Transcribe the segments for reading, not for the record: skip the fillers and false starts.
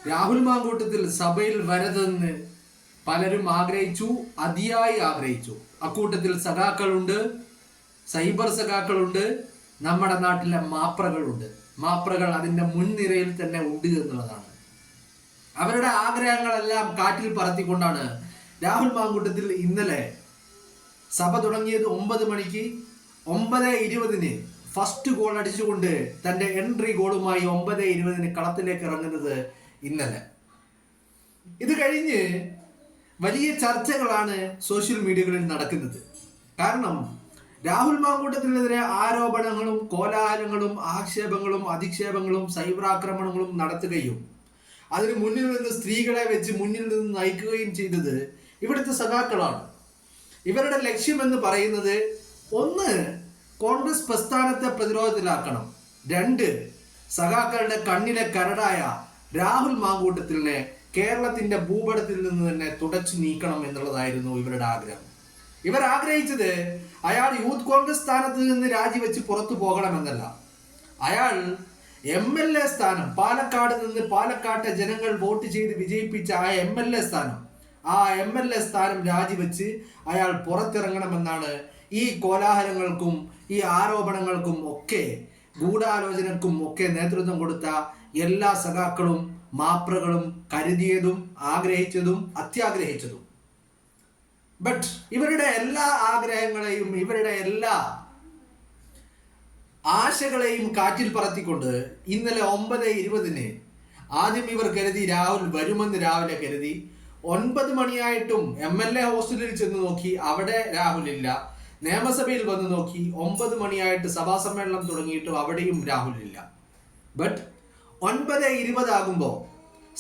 രാഹുൽ മാങ്കൂട്ടത്തിൽ സഭയിൽ വരതെന്ന് പലരും ആഗ്രഹിച്ചു, അതിയായി ആഗ്രഹിച്ചു. അക്കൂട്ടത്തിൽ സഖാക്കളുണ്ട്, സൈബർ സഖാക്കളുണ്ട്, നമ്മുടെ നാട്ടിലെ മാപ്രകളുണ്ട്. മാപ്രകൾ അതിൻ്റെ മുൻനിരയിൽ തന്നെ ഉണ്ട് എന്നുള്ളതാണ്. അവരുടെ ആഗ്രഹങ്ങളെല്ലാം കാറ്റിൽ പറത്തിക്കൊണ്ടാണ് രാഹുൽ മാങ്കൂട്ടത്തിൽ ഇന്നലെ സഭ തുടങ്ങിയത് 9 മണിക്ക് 9:20 ഫസ്റ്റ് ഗോൾ അടിച്ചുകൊണ്ട് തൻ്റെ എൻട്രി ഗോളുമായി 9:20 കളത്തിലേക്ക് ഇറങ്ങുന്നത് ഇന്നലെ. ഇത് കഴിഞ്ഞ് വലിയ ചർച്ചകളാണ് സോഷ്യൽ മീഡിയകളിൽ നടക്കുന്നത്. കാരണം രാഹുൽ മാങ്കൂട്ടത്തിനെതിരെ ആരോപണങ്ങളും കോലാഹലങ്ങളും ആക്ഷേപങ്ങളും അധിക്ഷേപങ്ങളും സൈബർ ആക്രമണങ്ങളും നടത്തുകയും അതിന് മുന്നിൽ നിന്ന് സ്ത്രീകളെ വെച്ച് മുന്നിൽ നിന്ന് നയിക്കുകയും ചെയ്തത് ഇവിടുത്തെ സഖാക്കളാണ്. ഇവരുടെ ലക്ഷ്യമെന്ന് പറയുന്നത്, ഒന്ന്, കോൺഗ്രസ് പ്രസ്ഥാനത്തെ പ്രതിരോധത്തിലാക്കണം. 2, സഖാക്കളുടെ കണ്ണിലെ കരടായ രാഹുൽ മാങ്കൂട്ടത്തിലിനെ കേരളത്തിന്റെ ഭൂപടത്തിൽ നിന്ന് തന്നെ തുടച്ചു നീക്കണം എന്നുള്ളതായിരുന്നു ഇവരുടെ ആഗ്രഹം. ഇവർ ആഗ്രഹിച്ചത് അയാൾ യൂത്ത് കോൺഗ്രസ് സ്ഥാനത്ത് നിന്ന് രാജിവെച്ച് പുറത്തു പോകണമെന്നല്ല. അയാൾ MLA സ്ഥാനം, പാലക്കാട് നിന്ന് പാലക്കാട്ടെ ജനങ്ങൾ വോട്ട് ചെയ്ത് വിജയിപ്പിച്ച ആ MLA സ്ഥാനം രാജിവെച്ച് അയാൾ പുറത്തിറങ്ങണമെന്നാണ് ഈ കോലാഹലങ്ങൾക്കും ഈ ആരോപണങ്ങൾക്കും ഒക്കെ ഗൂഢാലോചനക്കും ഒക്കെ നേതൃത്വം കൊടുത്ത എല്ലാ സഖാക്കളും മാപ്രകളും കരുതിയതും ആഗ്രഹിച്ചതും അത്യാഗ്രഹിച്ചതും. ബട്ട് ഇവരുടെ എല്ലാ ആഗ്രഹങ്ങളെയും ഇവരുടെ എല്ലാ ആശകളെയും കാറ്റിൽ പറത്തിക്കൊണ്ട് ഇന്നലെ 9:20 ആദ്യം ഇവർ കരുതി രാഹുൽ വരുമെന്ന് രാവിലെ കരുതി. 9 മണിയായിട്ടും MLA ഹോസ്റ്റലിൽ ചെന്ന് നോക്കി, അവിടെ രാഹുൽ ഇല്ല. നിയമസഭയിൽ വന്ന് നോക്കി, 9 മണിയായിട്ട് സഭാ സമ്മേളനം തുടങ്ങിയിട്ടും അവിടെയും രാഹുൽ ഇല്ല. ബട്ട് 9:20 ആകുമ്പോൾ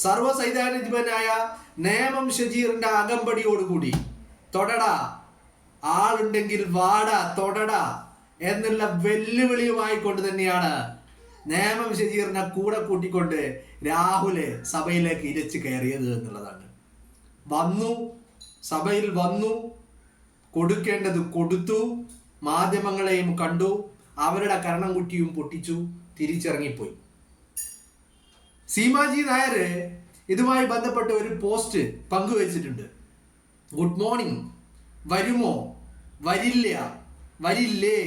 സർവ്വസൈദ്ധാന്യനായ നേമം ഷജീറിന്റെ അകമ്പടിയോടുകൂടി തൊടടാ, ആളുണ്ടെങ്കിൽ വാടാ തൊടടാ എന്നുള്ള വെല്ലുവിളിയുമായി കൊണ്ട് തന്നെയാണ് നേമം ഷജീറിനെ കൂടെ കൂട്ടിക്കൊണ്ട് രാഹുല് സഭയിലേക്ക് ഇരച്ചു കയറിയത് എന്നുള്ളതാണ്. സഭയിൽ വന്നു, കൊടുക്കേണ്ടത് കൊടുത്തു, മാധ്യമങ്ങളെയും കണ്ടു, അവരുടെ കരണം കുറ്റിയും പൊട്ടിച്ചു, തിരിച്ചിറങ്ങിപ്പോയി. സീമാജി നായർ ഇതുമായി ബന്ധപ്പെട്ട ഒരു പോസ്റ്റ് പങ്കുവച്ചിട്ടുണ്ട്. ഗുഡ് മോർണിംഗ്, വരുമോ, വരില്ല, വരില്ലേ,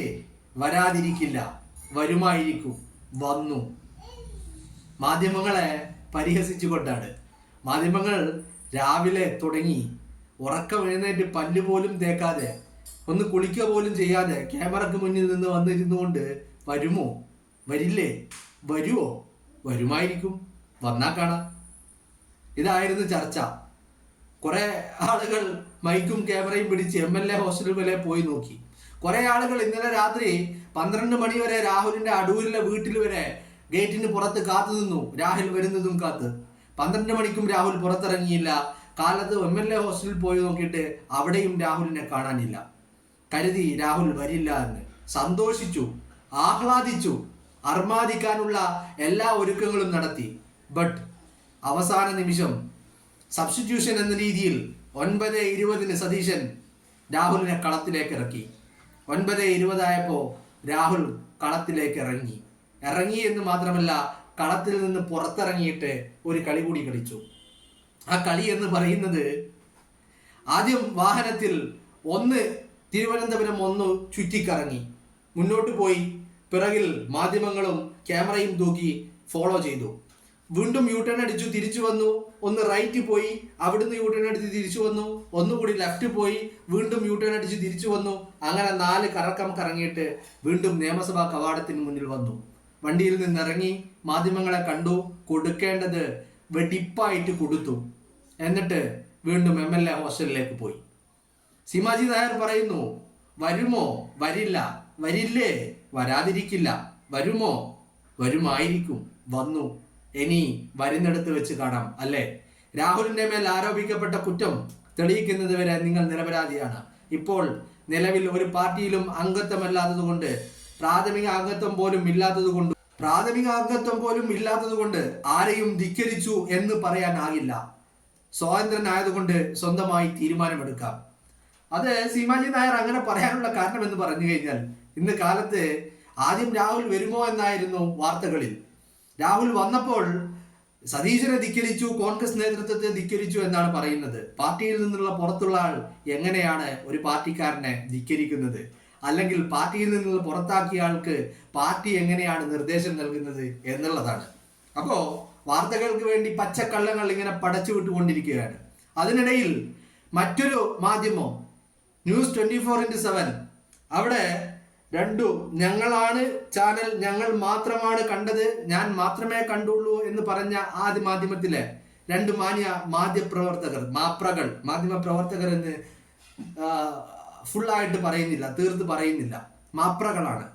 വരാതിരിക്കില്ല, വരുമായിരിക്കും, വന്നു. മാധ്യമങ്ങളെ പരിഹസിച്ചുകൊണ്ടാണ്. മാധ്യമങ്ങൾ രാവിലെ തുടങ്ങി ഉറക്കം എഴുന്നേറ്റ് പല്ല് പോലും തേക്കാതെ, ഒന്ന് കുളിക്കുക പോലും ചെയ്യാതെ ക്യാമറക്ക് മുന്നിൽ നിന്ന് വന്നിരുന്നുകൊണ്ട് വരുമോ, വരില്ലേ, വരുമോ, വരുമായിരിക്കും, വന്നാ കാണാം, ഇതായിരുന്നു ചർച്ച. കുറെ ആളുകൾ മൈക്കും ക്യാമറയും പിടിച്ച് MLA ഹോസ്റ്റൽ വരെ പോയി നോക്കി. കുറെ ആളുകൾ ഇന്നലെ രാത്രി 12 മണി വരെ രാഹുലിന്റെ അടൂരിലെ വീട്ടിൽ വരെ ഗേറ്റിന് പുറത്ത് കാത്തു നിന്നു, രാഹുൽ വരുന്നതും കാത്ത്. 12 മണിക്കും രാഹുൽ പുറത്തിറങ്ങിയില്ല. കാലത്ത് MLA ഹോസ്റ്റലിൽ പോയി നോക്കിയിട്ട് അവിടെയും രാഹുലിനെ കാണാനില്ല. കരുതി രാഹുൽ വരില്ല എന്ന്. സന്തോഷിച്ചു, ആഹ്ലാദിച്ചു, അർമാദിക്കാനുള്ള എല്ലാ ഒരുക്കങ്ങളും നടത്തി. ബട്ട് അവസാന നിമിഷം സബ്സ്റ്റിറ്റ്യൂഷൻ എന്ന രീതിയിൽ 9:20 സതീശൻ രാഹുലിനെ കളത്തിലേക്ക് ഇറക്കി. 9:20 ആയപ്പോൾ രാഹുൽ കളത്തിലേക്ക് ഇറങ്ങി എന്ന് മാത്രമല്ല, കളത്തിൽ നിന്ന് പുറത്തിറങ്ങിയിട്ട് ഒരു കളി കൂടി കളിച്ചു. ആ കളി എന്ന് പറയുന്നത്, ആദ്യം വാഹനത്തിൽ തിരുവനന്തപുരം ചുറ്റിക്കറങ്ങി മുന്നോട്ട് പോയി. പിറകിൽ മാധ്യമങ്ങളും ക്യാമറയും തൂക്കി ഫോളോ ചെയ്തു. വീണ്ടും യൂട്ടേൺ അടിച്ചു തിരിച്ചു വന്നു. റൈറ്റ് പോയി, അവിടുന്ന് യൂട്ടേൺ അടിച്ച് തിരിച്ചു വന്നു. ഒന്നുകൂടി ലെഫ്റ്റ് പോയി, വീണ്ടും യൂട്ടേൺ അടിച്ച് തിരിച്ചു വന്നു. അങ്ങനെ 4 കറക്കം കറങ്ങിയിട്ട് വീണ്ടും നിയമസഭാ കവാടത്തിന് മുന്നിൽ വന്നു. വണ്ടിയിൽ നിന്നിറങ്ങി, മാധ്യമങ്ങളെ കണ്ടു, കൊടുക്കേണ്ടത് വെടിപ്പായിട്ട് കൊടുത്തു. എന്നിട്ട് വീണ്ടും MLA ഹോസ്റ്റലിലേക്ക് പോയി. സീമാജി നായർ പറയുന്നു, വരുമോ, വരില്ല, വരില്ലേ, വരാതിരിക്കില്ല, വരുമോ, വരുമായിരിക്കും, വന്നു, ഇനി വരുന്നിടത്ത് വെച്ച് കാണാം, അല്ലേ? രാഹുലിന്റെ മേൽ ആരോപിക്കപ്പെട്ട കുറ്റം തെളിയിക്കുന്നത് വരെ നിങ്ങൾ നിരപരാധിയാണ്. ഇപ്പോൾ നിലവിൽ ഒരു പാർട്ടിയിലും അംഗത്വമല്ലാത്തത് കൊണ്ട്, പ്രാഥമിക അംഗത്വം പോലും ഇല്ലാത്തത് കൊണ്ട് ആരെയും ധിക്കരിച്ചു എന്ന് പറയാനാകില്ല. സ്വാതന്ത്ര്യനായതുകൊണ്ട് സ്വന്തമായി തീരുമാനമെടുക്കാം. അത് സീമാജി നായർ അങ്ങനെ പറയാനുള്ള കാരണം എന്ന് പറഞ്ഞു കഴിഞ്ഞാൽ, ഇന്ന് കാലത്ത് ആദ്യം രാഹുൽ വരുമോ എന്നായിരുന്നു വാർത്തകളിൽ. രാഹുൽ വന്നപ്പോൾ സതീശനെ ധിക്കരിച്ചു, കോൺഗ്രസ് നേതൃത്വത്തെ ധിക്കരിച്ചു എന്നാണ് പറയുന്നത്. പാർട്ടിയിൽ നിന്നുള്ള പുറത്തുള്ള ആൾ എങ്ങനെയാണ് ഒരു പാർട്ടിക്കാരനെ ധിക്കരിക്കുന്നത്? അല്ലെങ്കിൽ പാർട്ടിയിൽ നിന്നുള്ള പുറത്താക്കിയ ആൾക്ക് പാർട്ടി എങ്ങനെയാണ് നിർദ്ദേശം നൽകുന്നത് എന്നുള്ളതാണ്. അപ്പോൾ വാർത്തകൾക്ക് വേണ്ടി പച്ചക്കള്ളങ്ങൾ ഇങ്ങനെ പടച്ചു വിട്ടുകൊണ്ടിരിക്കുകയാണ്. അതിനിടയിൽ മറ്റൊരു മാധ്യമം ന്യൂസ് 24/7 അവിടെ ഞങ്ങളാണ് ചാനൽ, ഞങ്ങൾ മാത്രമാണ് കണ്ടത്, ഞാൻ മാത്രമേ കണ്ടുള്ളൂ എന്ന് പറഞ്ഞ ആദ്യ മാധ്യമത്തിലെ 2 മാധ്യമപ്രവർത്തകർ, മാധ്യമപ്രവർത്തകർ എന്ന് ഫുള്ളായിട്ട് പറയുന്നില്ല, തീർത്ത് പറയുന്നില്ല, മാപ്രകളാണ്.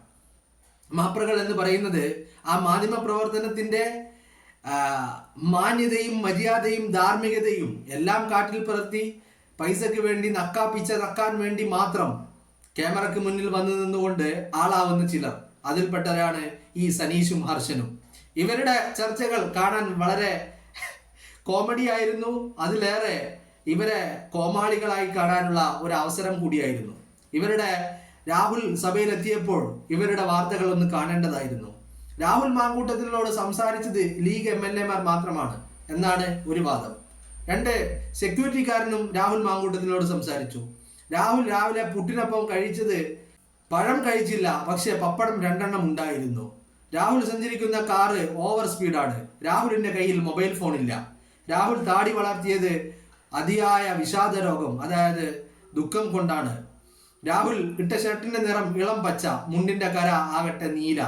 മാപ്രകൾ എന്ന് പറയുന്നത് ആ മാധ്യമ പ്രവർത്തനത്തിന്റെ മാന്യതയും മര്യാദയും ധാർമ്മികതയും എല്ലാം കാട്ടിൽ പറത്തി പൈസക്ക് വേണ്ടി നക്കാൻ വേണ്ടി മാത്രം ക്യാമറയ്ക്ക് മുന്നിൽ വന്നു നിന്നുകൊണ്ട് ആളാവുന്ന ചിലർ. അതിൽപ്പെട്ടവരാണ് ഈ സനീഷും ഹർഷനും. ഇവരുടെ ചർച്ചകൾ കാണാൻ വളരെ കോമഡി ആയിരുന്നു. അതിലേറെ ഇവരെ കോമാളികളായി കാണാനുള്ള ഒരു അവസരം കൂടിയായിരുന്നു. രാഹുൽ സഭയിലെത്തിയപ്പോൾ ഇവരുടെ വാർത്തകൾ ഒന്ന് കാണേണ്ടതായിരുന്നു. രാഹുൽ മാങ്കൂട്ടത്തിനോട് സംസാരിച്ചത് ലീഗ് MLA-മാർ മാത്രമാണ് എന്നാണ് ഒരു വാദം. 2 സെക്യൂരിറ്റിക്കാരനും രാഹുൽ മാങ്കൂട്ടത്തിനോട് സംസാരിച്ചു. രാഹുൽ രാവിലെ പുട്ടിനൊപ്പം കഴിച്ചത് പഴം കഴിച്ചില്ല, പക്ഷെ പപ്പടം 2 ഉണ്ടായിരുന്നു. രാഹുൽ സഞ്ചരിക്കുന്ന കാറ് ഓവർ സ്പീഡാണ്. രാഹുലിന്റെ കയ്യിൽ മൊബൈൽ ഫോൺ ഇല്ല. രാഹുൽ താടി വളർത്തിയത് അതിയായ വിഷാദ രോഗം, അതായത് ദുഃഖം കൊണ്ടാണ്. രാഹുൽ ഇട്ട ഷർട്ടിന്റെ നിറം ഇളം പച്ച, മുണ്ടിന്റെ കര ആകട്ടെ നീല.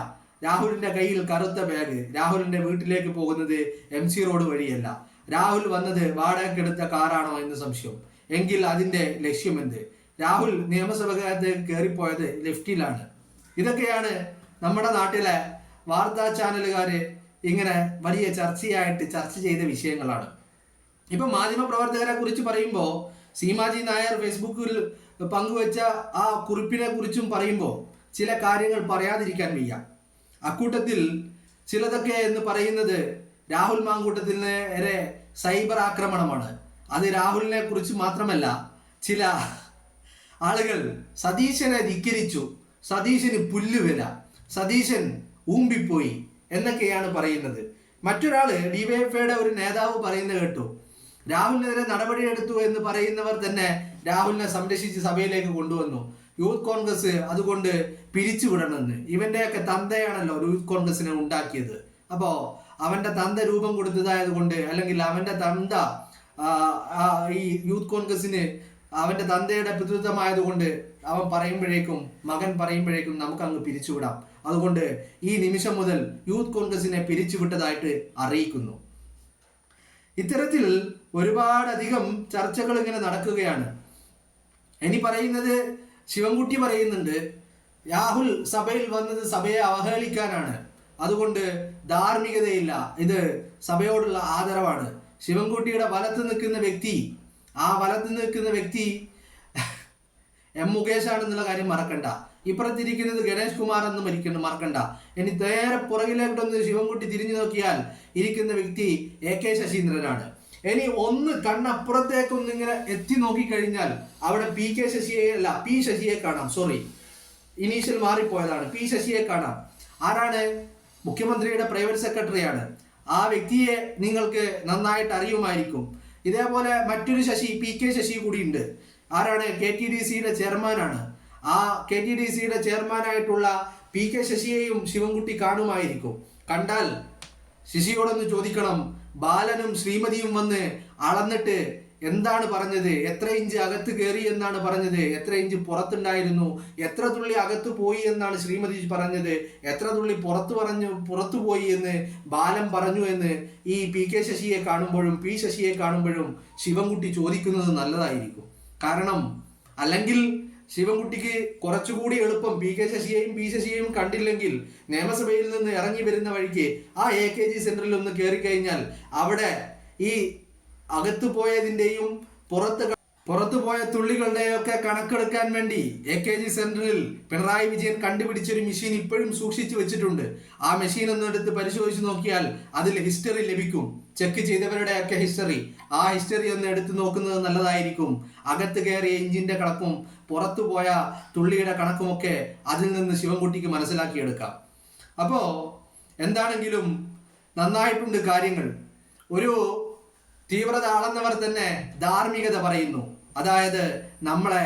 രാഹുലിന്റെ കയ്യിൽ കറുത്ത ബാഗ്. രാഹുലിന്റെ വീട്ടിലേക്ക് പോകുന്നത് MC റോഡ് വഴിയല്ല. രാഹുൽ വന്നത് വാടകയ്ക്കെടുത്ത കാറാണോ എന്ന് സംശയം. എങ്കിൽ അതിന്റെ ലക്ഷ്യമെന്ത്? രാഹുൽ നിയമസഭയ്ക്കകത്ത് കയറിപ്പോയത് ലെഫ്റ്റിലാണ്. ഇതൊക്കെയാണ് നമ്മുടെ നാട്ടിലെ വാർത്താ ചാനലുകാര് ഇങ്ങനെ വലിയ ചർച്ച ചെയ്ത വിഷയങ്ങളാണ്. ഇപ്പൊ മാധ്യമപ്രവർത്തകരെ കുറിച്ച് പറയുമ്പോൾ സീമാജി നായർ ഫേസ്ബുക്കിൽ പങ്കുവെച്ച ആ കുറിപ്പിനെ കുറിച്ചും പറയുമ്പോൾ ചില കാര്യങ്ങൾ പറയാതിരിക്കാൻ വയ്യ. അക്കൂട്ടത്തിൽ ചിലതൊക്കെ എന്ന് പറയുന്നത് രാഹുൽ മാങ്കൂട്ടത്തിനെതിരെ സൈബർ ആക്രമണമാണ്. അത് രാഹുലിനെ കുറിച്ച് മാത്രമല്ല, ചില ആളുകൾ സതീശനെ ധിക്കരിച്ചു, സതീശന് പുല്ലുവില, സതീശൻ ഊമ്പിപ്പോയി എന്നൊക്കെയാണ് പറയുന്നത്. മറ്റൊരാള് DYFIയുടെ ഒരു നേതാവ് പറയുന്നത് കേട്ടു, രാഹുലിനെതിരെ നടപടിയെടുത്തു എന്ന് പറയുന്നവർ തന്നെ രാഹുലിനെ സംരക്ഷിച്ച് സഭയിലേക്ക് കൊണ്ടുവന്നു. യൂത്ത് കോൺഗ്രസ് അതുകൊണ്ട് പിരിച്ചുവിടണമെന്ന്. ഇവന്റെയൊക്കെ തന്തയാണല്ലോ യൂത്ത് കോൺഗ്രസിനെ ഉണ്ടാക്കിയത്. അപ്പോ അവന്റെ തന്ത രൂപം കൊടുത്തതായതുകൊണ്ട്, അല്ലെങ്കിൽ അവന്റെ തന്ത ഈ യൂത്ത് കോൺഗ്രസിന് അവന്റെ തന്തയുടെ പിതൃത്വമായതുകൊണ്ട് മകൻ പറയുമ്പോഴേക്കും നമുക്ക് അങ്ങ് പിരിച്ചുവിടാം. അതുകൊണ്ട് ഈ നിമിഷം മുതൽ യൂത്ത് കോൺഗ്രസിനെ പിരിച്ചുവിട്ടതായിട്ട് അറിയിക്കുന്നു. ഇത്തരത്തിൽ ഒരുപാടധികം ചർച്ചകൾ ഇങ്ങനെ നടക്കുകയാണ്. ഇനി പറയുന്നത് ശിവൻകുട്ടി പറയുന്നുണ്ട്, രാഹുൽ സഭയിൽ വന്നത് സഭയെ അവഹേളിക്കാനാണ്, അതുകൊണ്ട് ധാർമ്മികതയില്ല, ഇത് സഭയോടുള്ള ആദരവാണ്. ശിവൻകുട്ടിയുടെ വലത്ത് നിൽക്കുന്ന വ്യക്തി M മുകേഷ് ആണെന്നുള്ള കാര്യം മറക്കണ്ട. ഇപ്പുറത്തിരിക്കുന്നത് ഗണേഷ് കുമാർ എന്ന് മറക്കണ്ട. ഇനി നേരെ പുറകിലേക്കൊന്ന് ശിവൻകുട്ടി തിരിഞ്ഞു നോക്കിയാൽ ഇരിക്കുന്ന വ്യക്തി AK ശശീന്ദ്രനാണ്. ഇനി ഒന്ന് കണ്ണപ്പുറത്തേക്കൊന്ന് ഇങ്ങനെ എത്തി നോക്കിക്കഴിഞ്ഞാൽ അവിടെ P ശശിയെ കാണാം. Sorry, initial മാറിപ്പോയതാണ്. P ശശിയെ കാണാം. ആരാണ്? മുഖ്യമന്ത്രിയുടെ പ്രൈവറ്റ് സെക്രട്ടറിയാണ്. ആ വ്യക്തിയെ നിങ്ങൾക്ക് നന്നായിട്ട് അറിയുമായിരിക്കും. ഇതേപോലെ മറ്റൊരു ശശി, PK ശശി കൂടിയുണ്ട്. ആരാണ്? KTDCയുടെ ചെയർമാനാണ്. ആ KTDCയുടെ ചെയർമാനായിട്ടുള്ള PK ശശിയെയും ശിവൻകുട്ടി കാണുമായിരിക്കും. കണ്ടാൽ ശശിയോടൊന്ന് ചോദിക്കണം, ബാലനും ശ്രീമതിയും വന്ന് അളന്നിട്ട് എന്താണ് പറഞ്ഞത്? എത്ര ഇഞ്ച് അകത്ത് കയറി എന്നാണ് പറഞ്ഞത്? എത്ര ഇഞ്ച് പുറത്തുണ്ടായിരുന്നു? എത്ര തുള്ളി അകത്ത് പോയി എന്നാണ് ശ്രീമതി പറഞ്ഞത്? എത്ര തുള്ളി പുറത്തു പോയി എന്ന് ബാലൻ പറഞ്ഞു എന്ന് ഈ PK ശശിയെ കാണുമ്പോഴും P ശശിയെ കാണുമ്പോഴും ശിവൻകുട്ടി ചോദിക്കുന്നത് നല്ലതായിരിക്കും. കാരണം അല്ലെങ്കിൽ ശിവൻകുട്ടിക്ക് കുറച്ചുകൂടി എളുപ്പം PK ശശിയെയും P ശശിയെയും കണ്ടില്ലെങ്കിൽ നിയമസഭയിൽ നിന്ന് ഇറങ്ങി വരുന്ന വഴിക്ക് ആ AKG സെന്ററിൽ ഒന്ന് കയറി കഴിഞ്ഞാൽ അവിടെ ഈ അകത്തു പോയതിന്റെയും പുറത്തു പോയ തുള്ളികളുടെയൊക്കെ കണക്കെടുക്കാൻ വേണ്ടി AKG സെന്ററിൽ പിണറായി വിജയൻ കണ്ടുപിടിച്ചൊരു മെഷീൻ ഇപ്പോഴും സൂക്ഷിച്ചു വെച്ചിട്ടുണ്ട്. ആ മെഷീൻ ഒന്ന് എടുത്ത് പരിശോധിച്ച് നോക്കിയാൽ അതിൽ ഹിസ്റ്ററി ലഭിക്കും. ചെക്ക് ചെയ്തവരുടെയൊക്കെ ഹിസ്റ്ററി. ആ ഹിസ്റ്ററി ഒന്ന് എടുത്ത് നോക്കുന്നത് നല്ലതായിരിക്കും. അകത്ത് കയറിയ ഇഞ്ചിന്റെ കണക്കും പുറത്തു പോയ തുള്ളിയുടെ കണക്കുമൊക്കെ അതിൽ നിന്ന് ശിവൻകുട്ടിക്ക് മനസ്സിലാക്കിയെടുക്കാം. അപ്പോ എന്താണെങ്കിലും നന്നായിട്ടുണ്ട് കാര്യങ്ങൾ. ഒരു തീവ്രത അളന്നവർ തന്നെ ധാർമ്മികത പറയുന്നു. അതായത് നമ്മളെ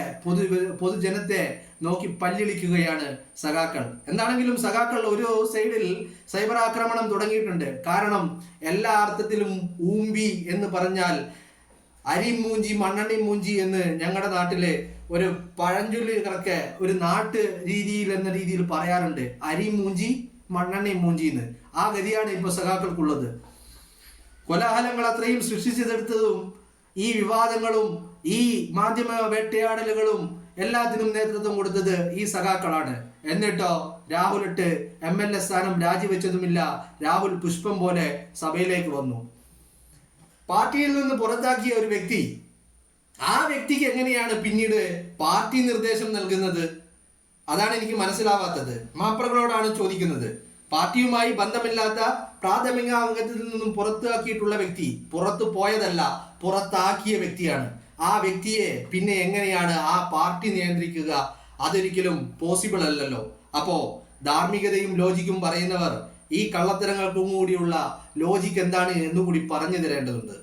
പൊതുജനത്തെ നോക്കി പല്ലിളിക്കുകയാണ് സഖാക്കൾ. എന്താണെങ്കിലും സഖാക്കൾ ഒരു സൈഡിൽ സൈബർ ആക്രമണം തുടങ്ങിയിട്ടുണ്ട്. കാരണം എല്ലാ അർത്ഥത്തിലും ഊമ്പി എന്ന് പറഞ്ഞാൽ അരിമൂഞ്ചി മണ്ണെണ്ണി മൂഞ്ചി എന്ന് ഞങ്ങളുടെ നാട്ടിലെ ഒരു പഴഞ്ചൊല്ലുകളൊക്കെ ഒരു നാട്ട് എന്ന രീതിയിൽ പറയാറുണ്ട്. അരിമൂഞ്ചി മണ്ണെണ്ണി മൂഞ്ചി എന്ന്. ആ ഗതിയാണ് ഇപ്പൊ സഖാക്കൾക്കുള്ളത്. കോലാഹലങ്ങൾ അത്രയും സൃഷ്ടിച്ചെടുത്തതും ഈ വിവാദങ്ങളും ഈ മാധ്യമ വേട്ടയാടലുകളും എല്ലാത്തിനും നേതൃത്വം കൊടുത്തത് ഈ സഖാക്കളാണ്. എന്നിട്ടോ രാഹുലിട്ട് MLA സ്ഥാനം രാജിവെച്ചതുമില്ല. രാഹുൽ പുഷ്പം പോലെ സഭയിലേക്ക് വന്നു. പാർട്ടിയിൽ നിന്ന് പുറത്താക്കിയ ഒരു വ്യക്തി, ആ വ്യക്തിക്ക് എങ്ങനെയാണ് പിന്നീട് പാർട്ടി നിർദ്ദേശം നൽകുന്നത്? അതാണ് എനിക്ക് മനസ്സിലാവാത്തത്. മാപ്രകളോടാണ് ചോദിക്കുന്നത്. പാർട്ടിയുമായി ബന്ധമില്ലാത്ത പ്രാഥമിക അംഗത്തിൽ നിന്നും പുറത്താക്കിയിട്ടുള്ള വ്യക്തി പുറത്തു പോയതല്ല, പുറത്താക്കിയ വ്യക്തിയാണ്. ആ വ്യക്തിയെ പിന്നെ എങ്ങനെയാണ് ആ പാർട്ടി നിയന്ത്രിക്കുക? അതൊരിക്കലും പോസിബിൾ അല്ലല്ലോ. അപ്പോ ധാർമ്മികതയും ലോജിക്കും പറയുന്നവർ ഈ കള്ളത്തരങ്ങൾക്കും കൂടിയുള്ള ലോജിക്ക് എന്താണ് എന്നുകൂടി പറഞ്ഞു തരേണ്ടതുണ്ട്.